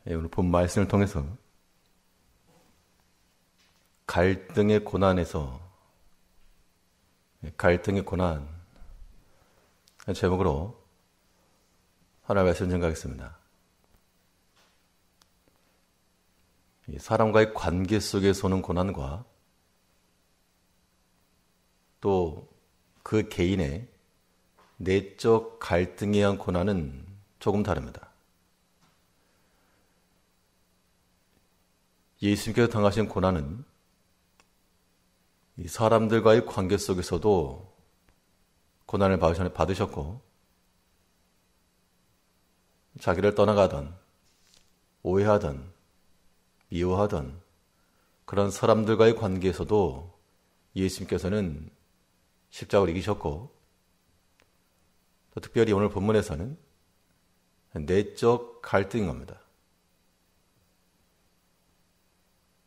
오늘 본 말씀을 통해서 갈등의 고난에서 갈등의 고난 제목으로 하나의 말씀 전가하겠습니다. 사람과의 관계 속에서 오는 고난과 또 그 개인의 내적 갈등에 의한 고난은 조금 다릅니다. 예수님께서 당하신 고난은 이 사람들과의 관계 속에서도 고난을 받으셨고, 자기를 떠나가던 오해하던 미워하던 그런 사람들과의 관계에서도 예수님께서는 십자가를 이기셨고, 또 특별히 오늘 본문에서는 내적 갈등인 겁니다.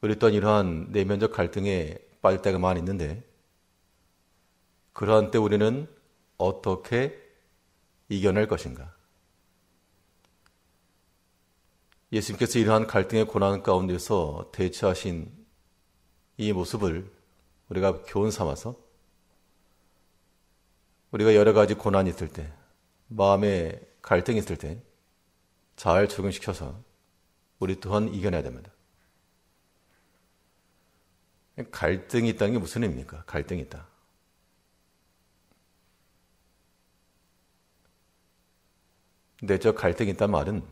우리 또한 이러한 내면적 갈등에 빠질 때가 많이 있는데, 그러한 때 우리는 어떻게 이겨낼 것인가? 예수님께서 이러한 갈등의 고난 가운데서 대처하신 이 모습을 우리가 교훈 삼아서 우리가 여러 가지 고난이 있을 때, 마음에 갈등이 있을 때 잘 적용시켜서 우리 또한 이겨내야 됩니다. 갈등이 있다는 게 무슨 의미입니까? 갈등이 있다. 내적 갈등이 있다는 말은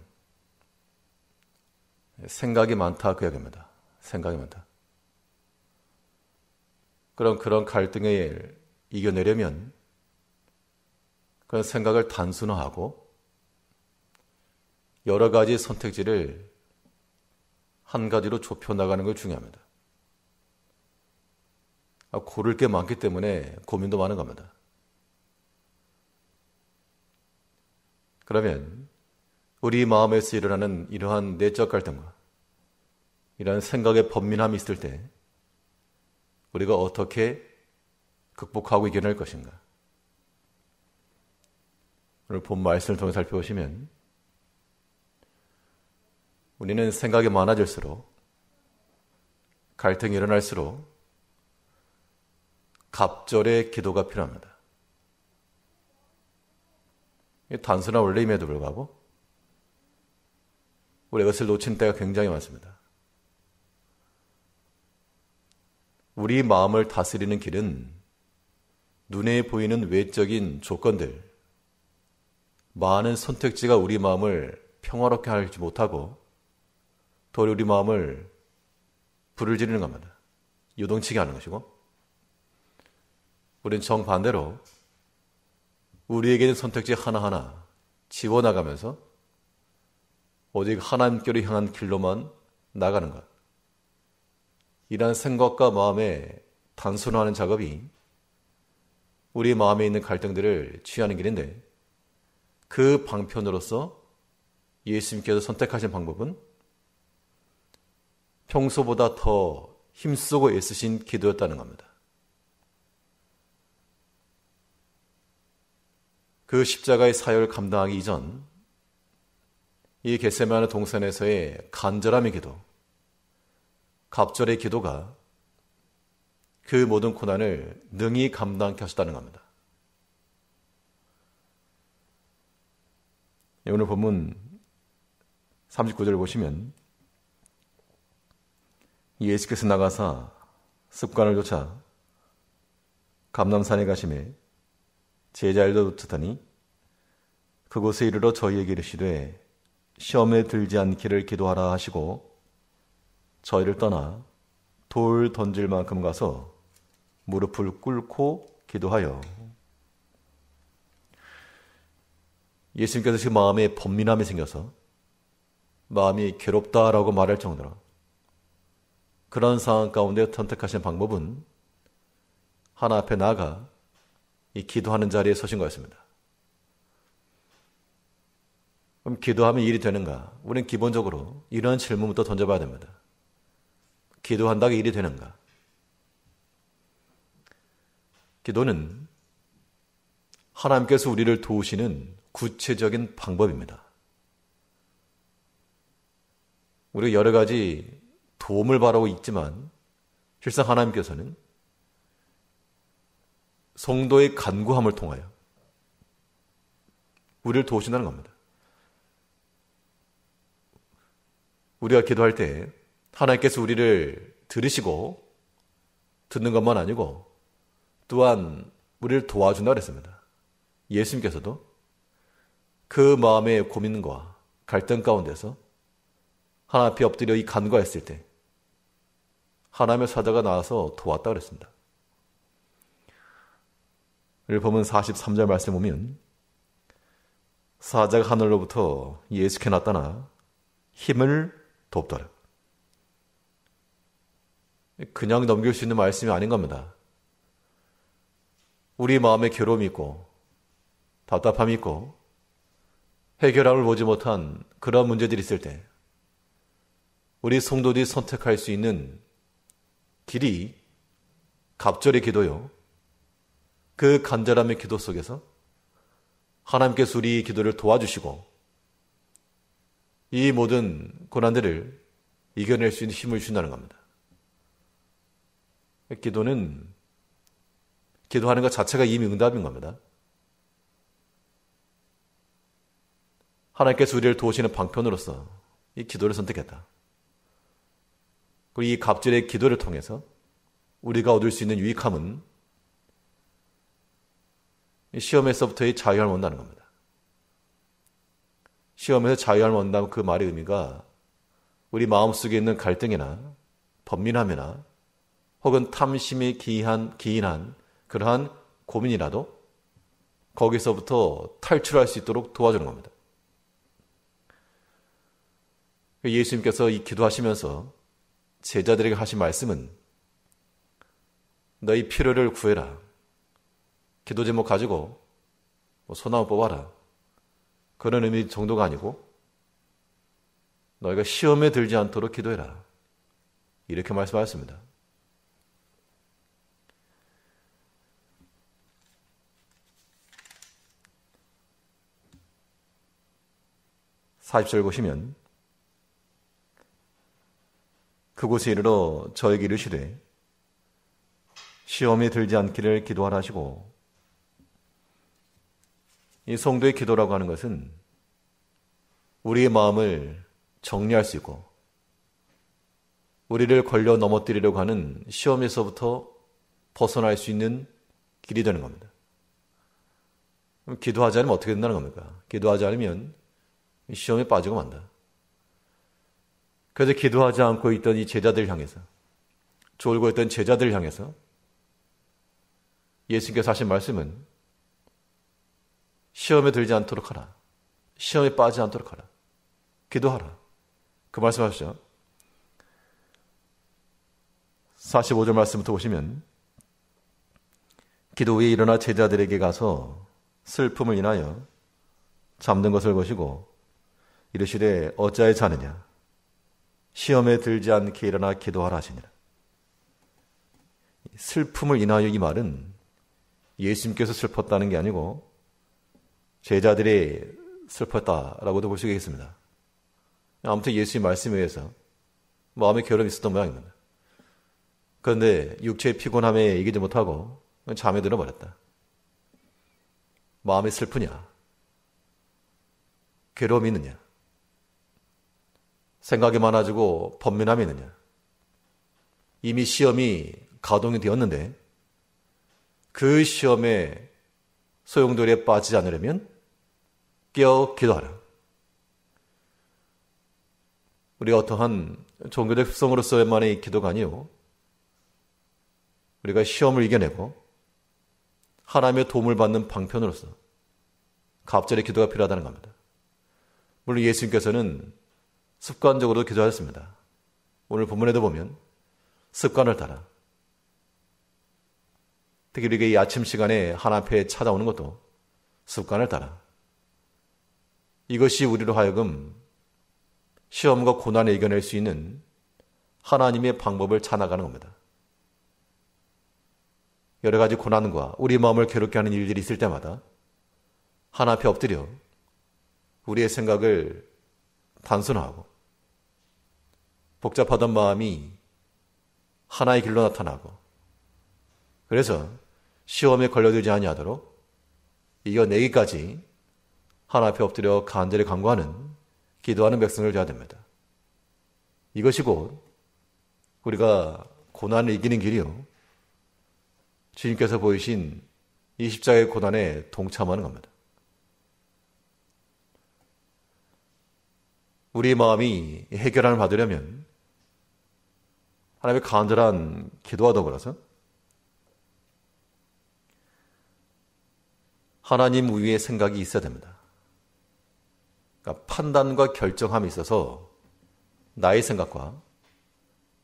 생각이 많다 그 이야기입니다. 생각이 많다. 그런 갈등을 이겨내려면 그런 생각을 단순화하고 여러 가지 선택지를 한 가지로 좁혀나가는 게 중요합니다. 고를 게 많기 때문에 고민도 많은 겁니다. 그러면 우리 마음에서 일어나는 이러한 내적 갈등과 이러한 생각의 번민함이 있을 때 우리가 어떻게 극복하고 이겨낼 것인가? 오늘 본 말씀을 통해 살펴보시면 우리는 생각이 많아질수록, 갈등이 일어날수록 갑절의 기도가 필요합니다. 단순한 원리임에도 불구하고 우리가 이것을 놓친 때가 굉장히 많습니다. 우리 마음을 다스리는 길은 눈에 보이는 외적인 조건들, 많은 선택지가 우리 마음을 평화롭게 하지 못하고 도리어 우리 마음을 불을 지르는 겁니다. 요동치게 하는 것이고, 우리는 정반대로 우리에게는 선택지 하나하나 지워나가면서 오직 하나님께로 향한 길로만 나가는 것, 이러한 생각과 마음의 단순화하는 작업이 우리 마음에 있는 갈등들을 취하는 길인데, 그 방편으로서 예수님께서 선택하신 방법은 평소보다 더 힘쓰고 애쓰신 기도였다는 겁니다. 그 십자가의 사역을 감당하기 이전 이 겟세마네 동산에서의 간절함의 기도, 갑절의 기도가 그 모든 고난을 능히 감당케 하셨다는 겁니다. 오늘 본문 39절을 보시면 예수께서 나가사 습관을 좇아 감람산에 가시매 제자들도 놓쳤더니 그곳에 이르러 저희에게 이르시되 시험에 들지 않기를 기도하라 하시고 저희를 떠나 돌 던질 만큼 가서 무릎을 꿇고 기도하여. 예수님께서 지금 마음에 번민함이 생겨서 마음이 괴롭다라고 말할 정도로 그런 상황 가운데 선택하신 방법은 하나 앞에 나아가 이 기도하는 자리에 서신 거였습니다. 그럼 기도하면 일이 되는가? 우리는 기본적으로 이런 질문부터 던져봐야 됩니다. 기도한다고 일이 되는가? 기도는 하나님께서 우리를 도우시는 구체적인 방법입니다. 우리가 여러 가지 도움을 바라고 있지만 실상 하나님께서는 성도의 간구함을 통하여 우리를 도우신다는 겁니다. 우리가 기도할 때 하나님께서 우리를 들으시고 듣는 것만 아니고 또한 우리를 도와준다고 했습니다. 예수님께서도 그 마음의 고민과 갈등 가운데서 하나님 앞에 엎드려 이 간구했을 때 하나님의 사자가 나와서 도왔다고 그랬습니다. 우리 보면 43절 말씀 보면 사자가 하늘로부터 예수께 나타나 힘을 돕더라. 그냥 넘길 수 있는 말씀이 아닌 겁니다. 우리 마음에 괴로움이 있고 답답함이 있고 해결함을 보지 못한 그런 문제들이 있을 때 우리 성도들이 선택할 수 있는 길이 갑절의 기도요. 그 간절함의 기도 속에서 하나님께서 우리 기도를 도와주시고 이 모든 고난들을 이겨낼 수 있는 힘을 주신다는 겁니다. 기도는 기도하는 것 자체가 이미 응답인 겁니다. 하나님께서 우리를 도우시는 방편으로서 이 기도를 선택했다. 그리고 이 갑절의 기도를 통해서 우리가 얻을 수 있는 유익함은 시험에서부터의 자유함을 얻는다는 겁니다. 시험에서 자유함을 얻는다면 그 말의 의미가 우리 마음속에 있는 갈등이나 번민함이나 혹은 탐심에 기인한 그러한 고민이라도 거기서부터 탈출할 수 있도록 도와주는 겁니다. 예수님께서 이 기도하시면서 제자들에게 하신 말씀은 너희 필요를 구해라. 기도 제목 가지고 소나무 뽑아라. 그런 의미 정도가 아니고 너희가 시험에 들지 않도록 기도해라. 이렇게 말씀하셨습니다. (40절) 보시면 그곳에 이르러 저에게 이르시되 시험에 들지 않기를 기도하라 하시고 이 성도의 기도라고 하는 것은 우리의 마음을 정리할 수 있고 우리를 걸려 넘어뜨리려고 하는 시험에서부터 벗어날 수 있는 길이 되는 겁니다. 그럼 기도하지 않으면 어떻게 된다는 겁니까? 기도하지 않으면 시험에 빠지고 만다. 그래서 기도하지 않고 있던 이 제자들 향해서 졸고 있던 제자들 향해서 예수님께서 하신 말씀은 시험에 들지 않도록 하라. 시험에 빠지지 않도록 하라. 기도하라. 그 말씀하시죠. 45절 말씀부터 보시면 기도 후에 일어나 제자들에게 가서 슬픔을 인하여 잠든 것을 보시고 이르시되 어찌하여 자느냐 시험에 들지 않게 일어나 기도하라 하시니라. 슬픔을 인하여 이 말은 예수님께서 슬펐다는 게 아니고 제자들이 슬펐다라고도 볼 수 있겠습니다. 아무튼 예수의 말씀에 의해서 마음에 괴로움이 있었던 모양입니다. 그런데 육체의 피곤함에 이기지 못하고 잠에 들어버렸다. 마음이 슬프냐? 괴로움이 있느냐? 생각이 많아지고 번민함이 있느냐? 이미 시험이 가동이 되었는데 그 시험에 소용돌이에 빠지지 않으려면 깨어 기도하라. 우리가 어떠한 종교적 습성으로서만의 기도가 아니요 우리가 시험을 이겨내고 하나님의 도움을 받는 방편으로서 갑절의 기도가 필요하다는 겁니다. 물론 예수님께서는 습관적으로 기도하셨습니다. 오늘 본문에도 보면 습관을 따라 특히 우리가 이 아침 시간에 하나님 앞에 찾아오는 것도 습관을 따라 이것이 우리로 하여금 시험과 고난을 이겨낼 수 있는 하나님의 방법을 찾아가는 겁니다. 여러 가지 고난과 우리 마음을 괴롭게 하는 일들이 있을 때마다 하나님 앞에 엎드려 우리의 생각을 단순화하고 복잡하던 마음이 하나의 길로 나타나고, 그래서 시험에 걸려들지 아니하도록 이겨내기까지 하나 앞에 엎드려 간절히 간구하는, 기도하는 백성을 되어야 됩니다. 이것이 곧 우리가 고난을 이기는 길이요, 주님께서 보이신 이 십자가의 고난에 동참하는 겁니다. 우리 마음이 해결함을 받으려면 하나님의 간절한 기도와 더불어서 하나님 위에 생각이 있어야 됩니다. 그러니까 판단과 결정함에 있어서 나의 생각과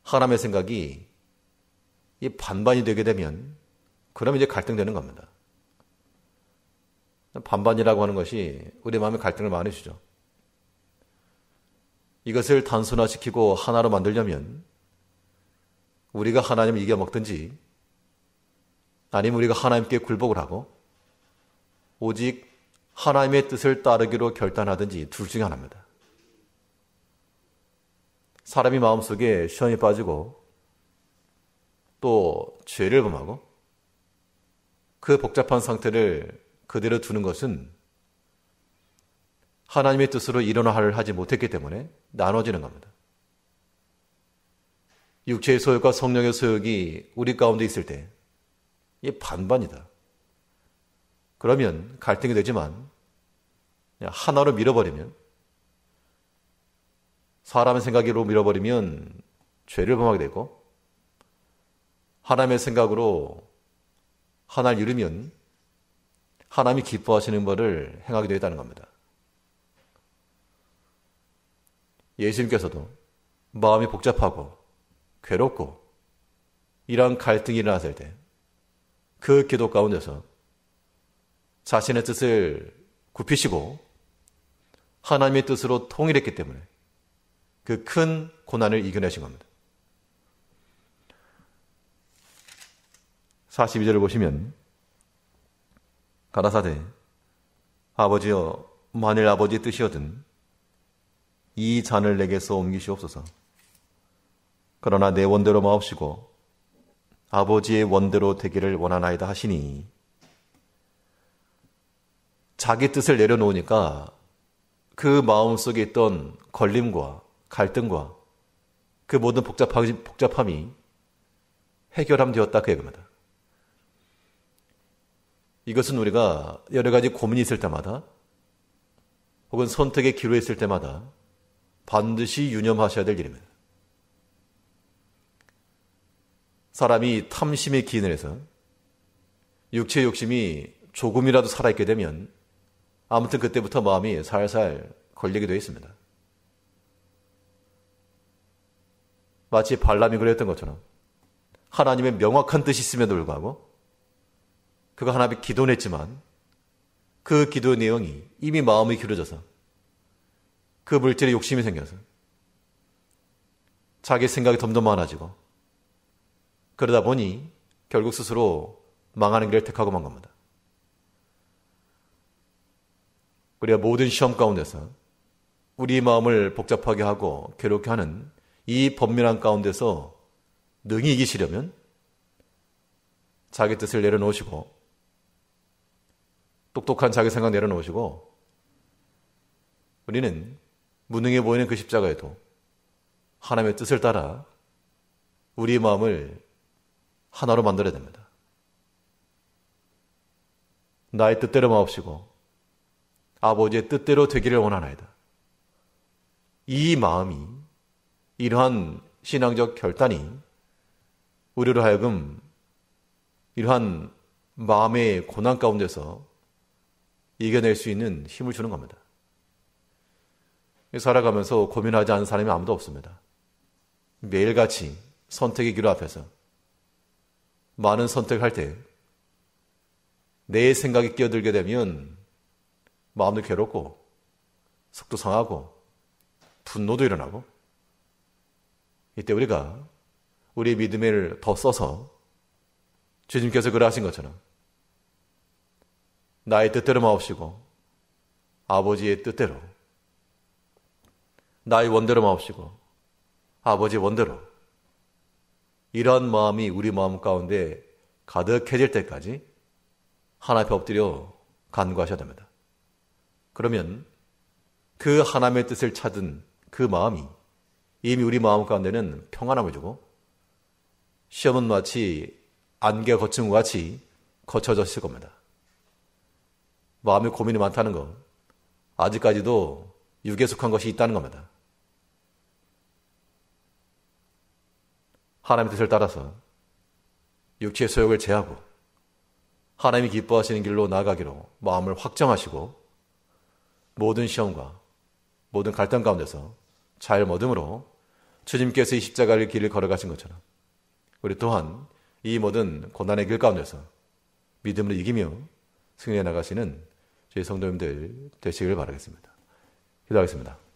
하나님의 생각이 이 반반이 되게 되면 그러면 이제 갈등되는 겁니다. 반반이라고 하는 것이 우리 마음에 갈등을 많이 주죠. 이것을 단순화시키고 하나로 만들려면 우리가 하나님을 이겨먹든지 아니면 우리가 하나님께 굴복을 하고 오직 하나님의 뜻을 따르기로 결단하든지 둘 중에 하나입니다. 사람이 마음속에 시험이 빠지고 또 죄를 범하고 그 복잡한 상태를 그대로 두는 것은 하나님의 뜻으로 일어나를 하지 못했기 때문에 나눠지는 겁니다. 육체의 소욕과 성령의 소욕이 우리 가운데 있을 때 이 반반이다. 그러면 갈등이 되지만 그냥 하나로 밀어버리면, 사람의 생각으로 밀어버리면 죄를 범하게 되고, 하나님의 생각으로 하나를 이루면 하나님이 기뻐하시는 바를 행하게 되었다는 겁니다. 예수님께서도 마음이 복잡하고 괴롭고 이러한 갈등이 일어났을 때 그 기도 가운데서 자신의 뜻을 굽히시고 하나님의 뜻으로 통일했기 때문에 그 큰 고난을 이겨내신 겁니다. 42절을 보시면 가라사대 아버지여 만일 아버지의 뜻이거든 이 잔을 내게서 옮기시옵소서. 그러나 내 원대로 마옵시고 아버지의 원대로 되기를 원하나이다 하시니, 자기 뜻을 내려놓으니까 그 마음속에 있던 걸림과 갈등과 그 모든 복잡함이 해결함되었다 그 얘기입니다. 이것은 우리가 여러 가지 고민이 있을 때마다 혹은 선택의 기로에 있을 때마다 반드시 유념하셔야 될 일입니다. 사람이 탐심에 기인을 해서 육체의 욕심이 조금이라도 살아있게 되면 아무튼 그때부터 마음이 살살 걸리게 되어 있습니다. 마치 발람이 그랬던 것처럼 하나님의 명확한 뜻이 있음에도 불구하고 그가 하나님께 기도는 했지만 그 기도의 내용이 이미 마음이 길어져서 그 물질에 욕심이 생겨서 자기 생각이 점점 많아지고 그러다 보니 결국 스스로 망하는 길을 택하고 만 겁니다. 우리가 모든 시험 가운데서 우리 마음을 복잡하게 하고 괴롭게 하는 이 범민한 가운데서 능히 이기시려면 자기 뜻을 내려놓으시고 똑똑한 자기 생각 내려놓으시고 우리는 무능해 보이는 그 십자가에도 하나님의 뜻을 따라 우리 마음을 하나로 만들어야 됩니다. 나의 뜻대로 마옵시고 아버지의 뜻대로 되기를 원하나이다. 이 마음이, 이러한 신앙적 결단이 우리로 하여금 이러한 마음의 고난 가운데서 이겨낼 수 있는 힘을 주는 겁니다. 살아가면서 고민하지 않은 사람이 아무도 없습니다. 매일같이 선택의 기로 앞에서 많은 선택을 할 때 내 생각이 끼어들게 되면 마음도 괴롭고 속도 상하고 분노도 일어나고, 이때 우리가 우리의 믿음을 더 써서 주님께서 그러하신 것처럼 나의 뜻대로 마옵시고 아버지의 뜻대로, 나의 원대로 마옵시고 아버지 원대로 이러한 마음이 우리 마음 가운데 가득해질 때까지 하나님 앞에 엎드려 간구하셔야 됩니다. 그러면 그 하나님의 뜻을 찾은 그 마음이 이미 우리 마음 가운데는 평안함을 주고 시험은 마치 안개 거친 것 같이 거쳐졌을 겁니다. 마음에 고민이 많다는 것, 아직까지도 육에 속한 것이 있다는 겁니다. 하나님의 뜻을 따라서 육체의 소욕을 제하고 하나님이 기뻐하시는 길로 나아가기로 마음을 확정하시고 모든 시험과 모든 갈등 가운데서 잘 얻음으로 주님께서 이 십자가의 길을 걸어가신 것처럼 우리 또한 이 모든 고난의 길 가운데서 믿음으로 이기며 승리해 나가시는 저희 성도님들 되시길 바라겠습니다. 기도하겠습니다.